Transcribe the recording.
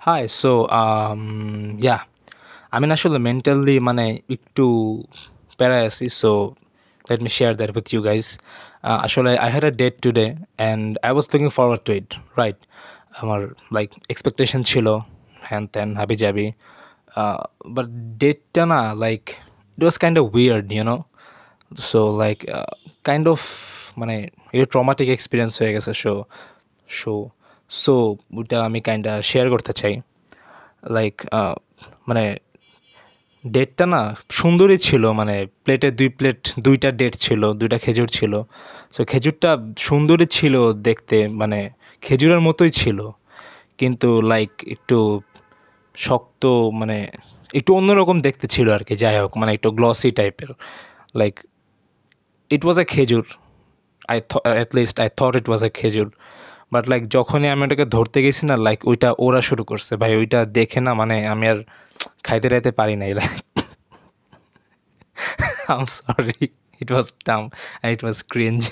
High so yeah আমি না আসলে মেন্টালি মানে একটু প্যারায় আছি। So let me share that with you guys. আসলে I had a date today and I was looking forward to it, right? আমার লাইক এক্সপেকটেশন ছিল হ্যান ত্যান হাবি জাবি, বাট ডেটটা না like it was kind of weird you know. So like kind of মানে এটা ট্রমাটিক এক্সপিরিয়েন্স হয়ে গেছে। সো সো ওইটা আমি কাইন্ডা শেয়ার করতে চাই। লাইক মানে ডেটটা না সুন্দরই ছিল, মানে প্লেটে ২ প্লেট ২টা ডেট ছিল, ২টা খেজুর ছিল। সো খেজুরটা সুন্দরই ছিল দেখতে, মানে খেজুরের মতোই ছিল। কিন্তু লাইক একটু শক্ত, মানে একটু অন্যরকম দেখতে ছিল আরকি। যাই হোক, মানে একটু গ্লসি টাইপের। লাইক ইট ওয়াজ আ খেজুর। at least I thought it was a খেজুর। বাট লাইক যখনই আমি ওটাকে ধরতে গেছি না, লাইক ওইটা ওড়া শুরু করছে। ভাই ওইটা দেখে না মানে আমি আর খাইতে পারি নাই। Like I'm sorry. It was dumb and it was cringe.